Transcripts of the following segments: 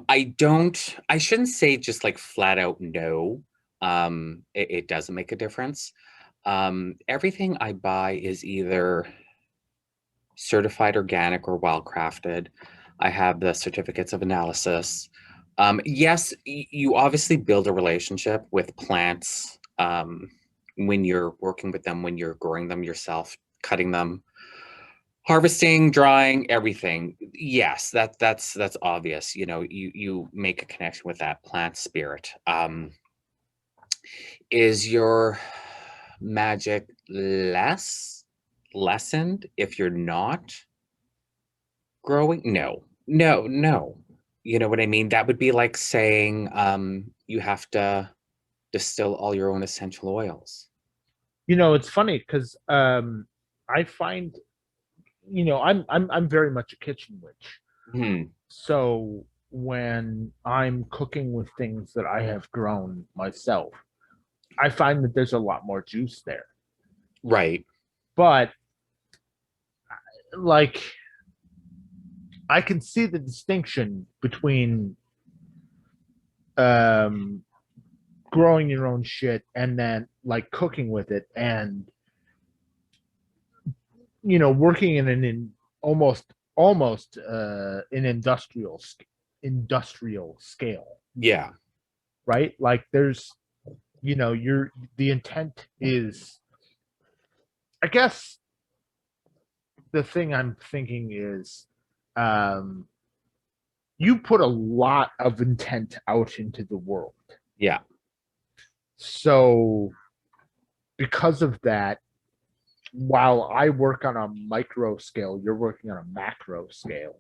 I shouldn't say just like flat out no. It doesn't make a difference. Everything I buy is either certified organic or wild crafted. I have the certificates of analysis. Yes, you obviously build a relationship with plants when you're working with them, when you're growing them yourself, cutting them, harvesting, drying, everything. Yes, that's obvious. You make a connection with that plant spirit. Is your magic lessened if you're not growing? No, no, no. You know what I mean? That would be like saying you have to distill all your own essential oils. It's funny because I find, I'm very much a kitchen witch. Hmm. So when I'm cooking with things that I have grown myself, I find that there's a lot more juice there. Right. But like I can see the distinction between um growing your own shit and then like cooking with it and working in almost an industrial scale, Yeah. right? Like there's you're the intent is, I guess the thing I'm thinking is, um you put a lot of intent out into the world. Yeah. So because of that, while I work on a micro scale, you're working on a macro scale,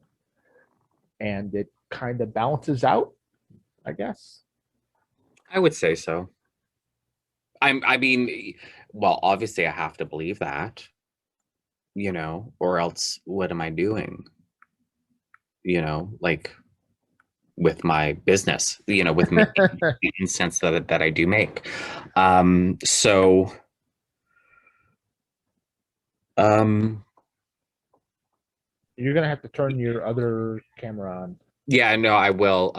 and it kind of balances out, I guess. I would say so. I mean, well, obviously I have to believe that, or else what am I doing? Like with my business, with making the incense that I do make. So um You're gonna have to turn your other camera on. yeah, no, I will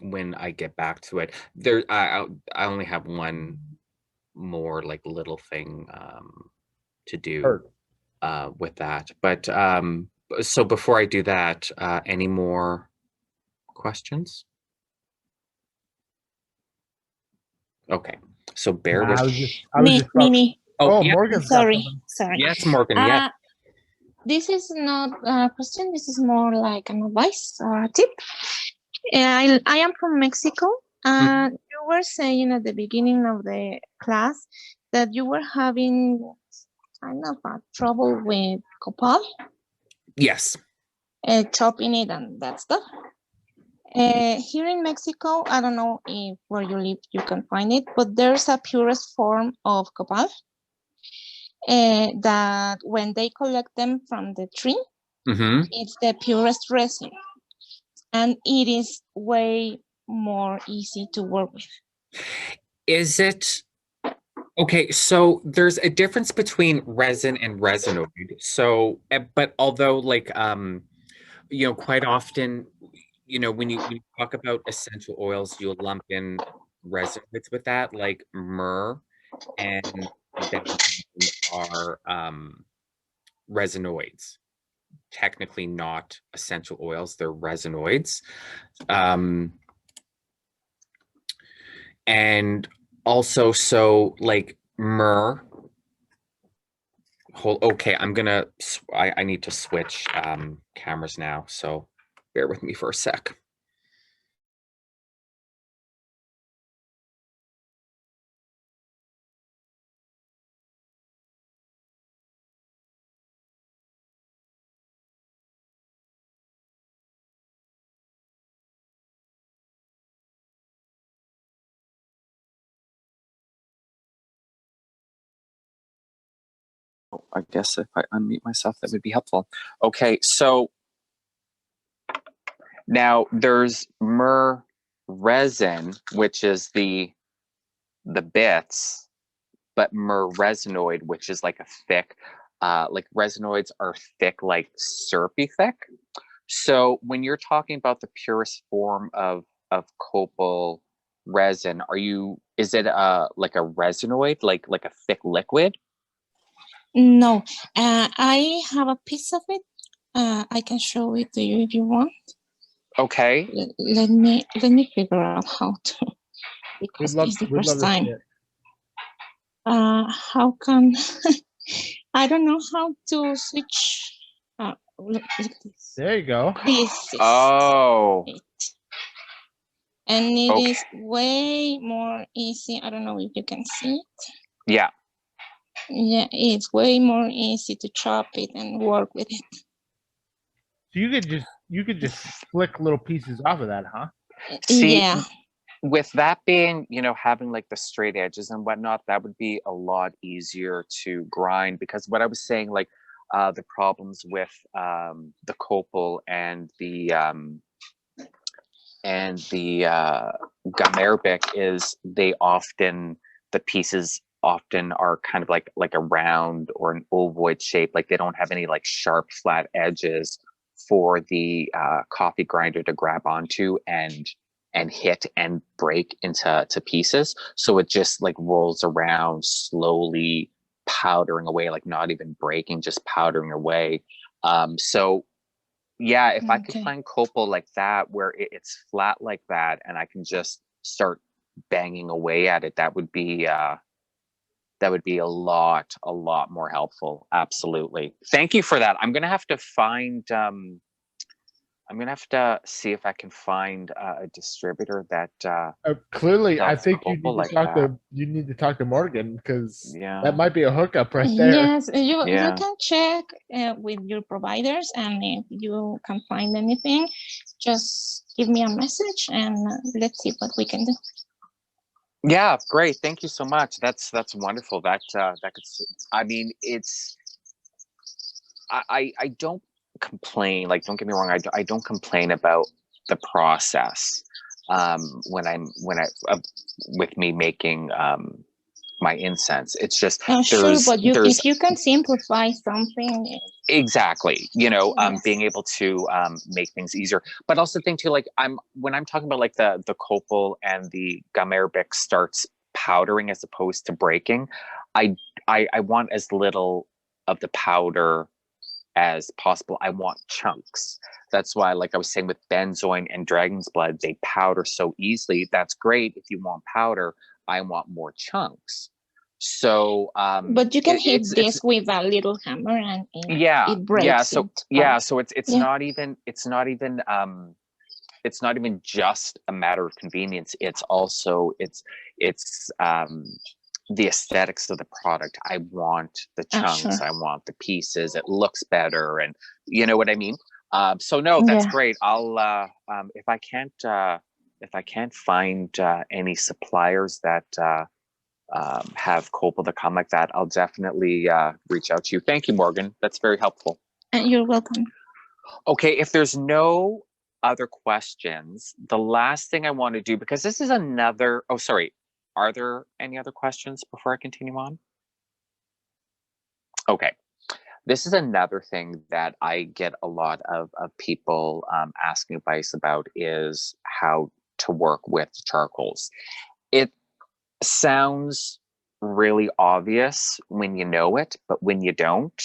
when I get back to it. I only have one more like little thing to do Heard. with that. But so before I do that, any more questions? Okay. So bear Nah, with. I was Me, just me, about. me. Oh, Oh, yeah. Morgan's got Sorry, something. sorry. Yes, Morgan. Yes. This is not a question. This is more like an advice or a tip. I am from Mexico. Mhm. You were saying at the beginning of the class that you were having kind of a trouble with copal, Yes. chopping it and that stuff. Here in Mexico, I don't know if where you live you can find it, but there's a purest form of copal that when they collect them from the tree, Hmm. it's the purest resin, and it is way more easy to work with. Is it okay? So there's a difference between resin and resinoid. So, but although like quite often, when you talk about essential oils, you'll lump in resinoids with that, like myrrh and banana are resinoids. Technically not essential oils, they're resinoids. Um, and also, so like myrrh. Okay, I need to switch cameras now, so bear with me for a sec. I guess if I unmute myself, that would be helpful. Okay, so now there's myrrh resin, which is the bits, but myrrh resinoid, which is like a thick, like resinoids are thick, like syrupy thick. So when you're talking about the purest form of copal resin, is it like a resinoid, like a thick liquid? No, I have a piece of it. I can show it to you if you want. Okay. Let me figure out how to, because it's the We'd love first to see time. it. How can I don't know how to switch. Look this. There you go. This is Oh, it, and it okay. is way more easy. I don't know if you can see it. Yeah. Yeah, it's way more easy to chop it and work with it. So you could just flick little pieces off of that, huh? See, Yeah. with that being, having like the straight edges and whatnot, that would be a lot easier to grind, because what I was saying, like the problems with the copal and the gum arabic is the pieces often are kind of like a round or an ovoid shape, like they don't have any like sharp flat edges for the coffee grinder to grab onto and hit and break into pieces. So it just like rolls around slowly, powdering away, like not even breaking, just powdering away. So yeah, if I could Okay. find copal like that, where it's flat like that, and I can just start banging away at it, that would be a lot more helpful. Absolutely. Thank you for that. I'm gonna have to see if I can find a distributor that Clearly, I sells think copal like that. you need to talk to Morgan, because Yeah. that might be a hookup right there. Yes, you Yeah. can check with your providers, and if you can find anything, just give me a message and let's see what we can do. Yeah, great. Thank you so much. That's wonderful. I mean, I don't complain. Like, don't get me wrong. I don't complain about the process with me making my incense. It's just Sure, but there's if you can simplify something, exactly, yes. being able to make things easier, but also think too, like when I'm talking about like the copal and the gum arabic starts powdering as opposed to breaking, I I want as little of the powder as possible. I want chunks. That's why, like I was saying, with benzoin and dragon's blood, they powder so easily. That's great if you want powder. I want more chunks. So But you can hit it's this with a little hammer and yeah, it breaks so it. yeah, so it's Yeah. not even just a matter of convenience. It's also it's the aesthetics of the product. I want the chunks, Sure. I want the pieces. It looks better, and you know what I mean. So no, that's Yeah. great. I'll if I can't find any suppliers that have copal that come like that, I'll definitely reach out to you. Thank you, Morgan. That's very helpful. You're welcome. Okay, if there's no other questions, the last thing I want to do, because this is another, oh, sorry. Are there any other questions before I continue on? Okay. This is another thing that I get a lot of people asking advice about, is how to work with charcoals. It sounds really obvious when you know it, but when you don't,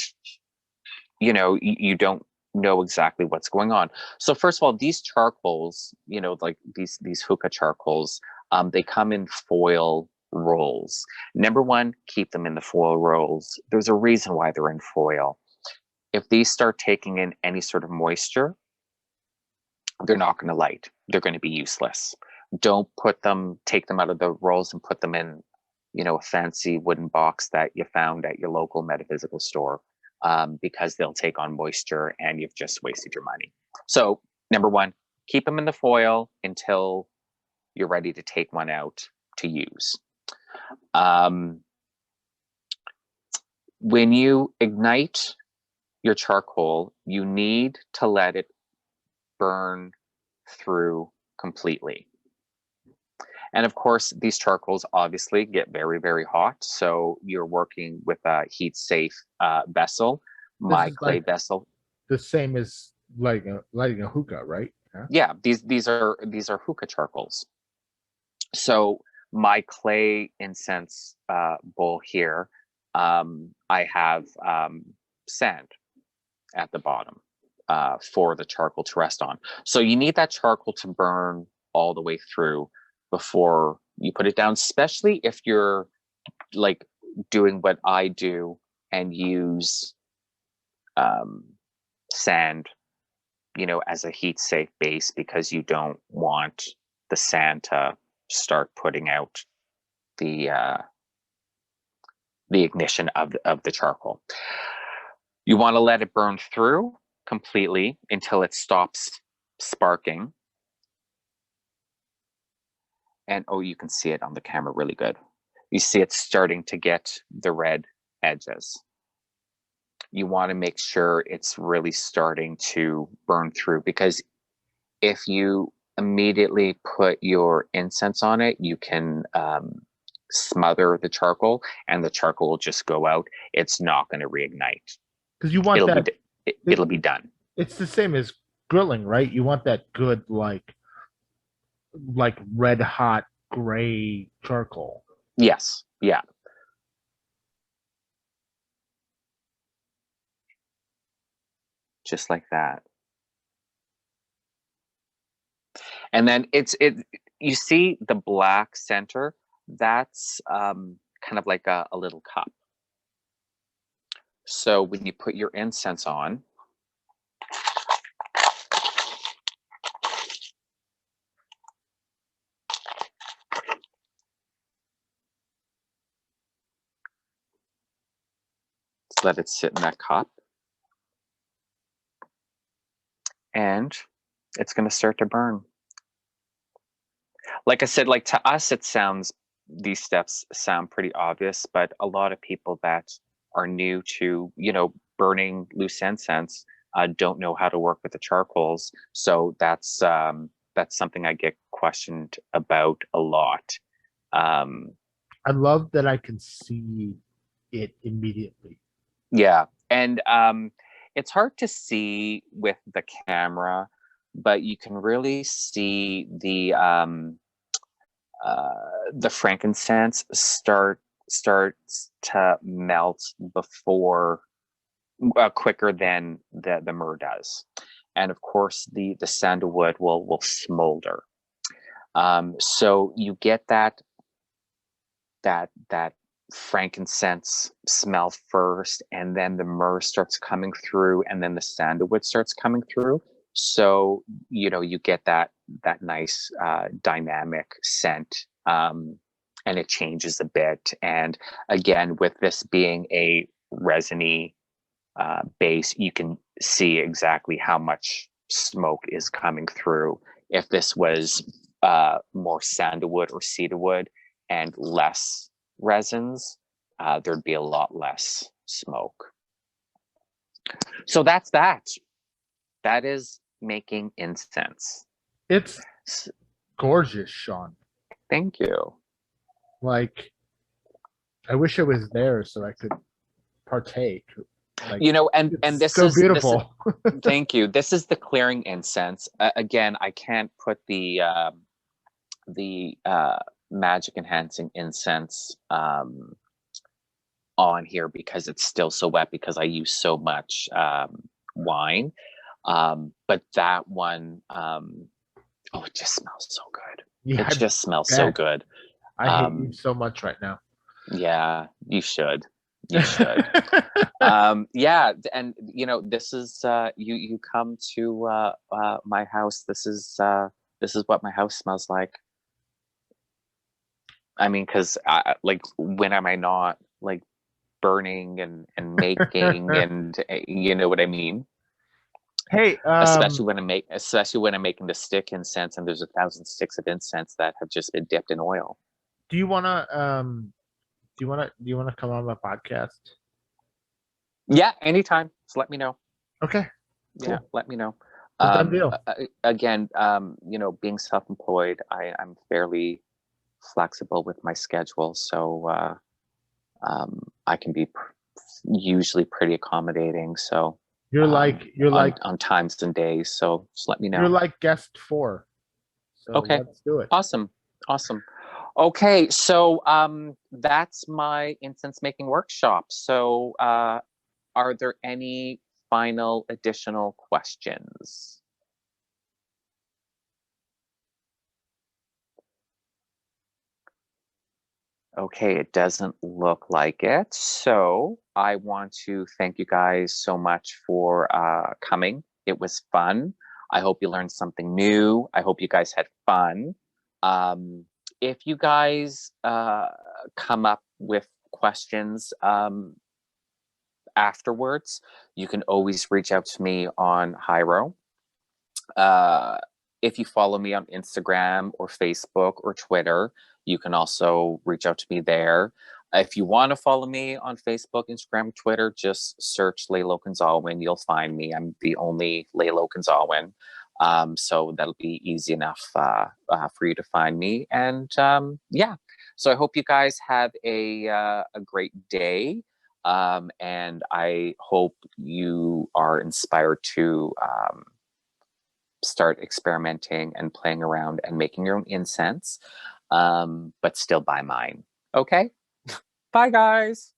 you don't know exactly what's going on. So first of all, these charcoals, like these hookah charcoals, they come in foil rolls. Number one, keep them in the foil rolls. There's a reason why they're in foil. If these start taking in any sort of moisture, they're not going to light. They're going to be useless. Don't take them out of the rolls and put them in, a fancy wooden box that you found at your local metaphysical store, because they'll take on moisture and you've just wasted your money. So number one, keep them in the foil until you're ready to take one out to use. When you ignite your charcoal, you need to let it burn through completely. And of course, these charcoals obviously get very, very hot. So you're working with a heat safe vessel, my clay vessel. The same as lighting a hookah, right? Yeah, these are hookah charcoals. So my clay incense bowl here, I have sand at the bottom for the charcoal to rest on. So you need that charcoal to burn all the way through before you put it down, especially if you're like doing what I do and use sand, as a heat safe base, because you don't want the sand to start putting out the ignition of the charcoal. You want to let it burn through completely until it stops sparking. And oh, you can see it on the camera really good. You see it starting to get the red edges. You want to make sure it's really starting to burn through, because if you immediately put your incense on it, you can smother the charcoal and the charcoal will just go out. It's not going to reignite. Because you want that. It'll be done. It's the same as grilling, right? You want that good, like red hot gray charcoal. Yes. Yeah. Just like that. And then you see the black center, that's kind of like a little cup. So when you put your incense on, just let it sit in that cup, and it's going to start to burn. Like I said, like to us, these steps sound pretty obvious, but a lot of people that are new to, burning loose incense don't know how to work with the charcoals. So that's something I get questioned about a lot. I love that I can see it immediately. Yeah, and it's hard to see with the camera, but you can really see the frankincense starts to melt before quicker than the myrrh does, and of course the sandalwood will smolder. So you get that frankincense smell first, and then the myrrh starts coming through, and then the sandalwood starts coming through. So you get that nice dynamic scent, and it changes a bit. And again, with this being a resiny base, you can see exactly how much smoke is coming through. If this was more sandalwood or cedarwood and less resins, there'd be a lot less smoke. So that's that. That is making incense. It's gorgeous, Sean. Thank you. Like, I wish I was there so I could partake. Like, and this so is beautiful. Thank you. This is the clearing incense. Again, I can't put the magic enhancing incense on here because it's still so wet, because I use so much wine. But that one, it just smells so good. Yeah, it just smells so good. I hate you so much right now. Yeah, you should. You should. Yeah, and this is you come to my house. This is what my house smells like. I mean, because when am I not like burning and making and you know what I mean? Hey, especially when I'm making the stick incense, and there's 1,000 sticks of incense that have just been dipped in oil. Do you wanna come on my podcast? Yeah, anytime. Just let me know. Okay. Cool. Yeah, let me know. Done deal. Again, being self-employed, I'm fairly flexible with my schedule, so I can be usually pretty accommodating. So You're like on times and days. So just let me know. you're like guest 4. So Okay. let's do it. Awesome. Awesome. Okay, so that's my incense making workshop. So are there any final additional questions? Okay, it doesn't look like it. So I want to thank you guys so much for coming. It was fun. I hope you learned something new. I hope you guys had fun. If you guys come up with questions afterwards, you can always reach out to me on Hyro. If you follow me on Instagram or Facebook or Twitter, you can also reach out to me there. If you want to follow me on Facebook, Instagram, Twitter, just search Laylo Gonzalwin. You'll find me. I'm the only Laylo Gonzalwin. So that'll be easy enough for you to find me. And yeah, so I hope you guys have a great day. And I hope you are inspired to start experimenting and playing around and making your own incense, but still buy mine. Okay? Bye, guys.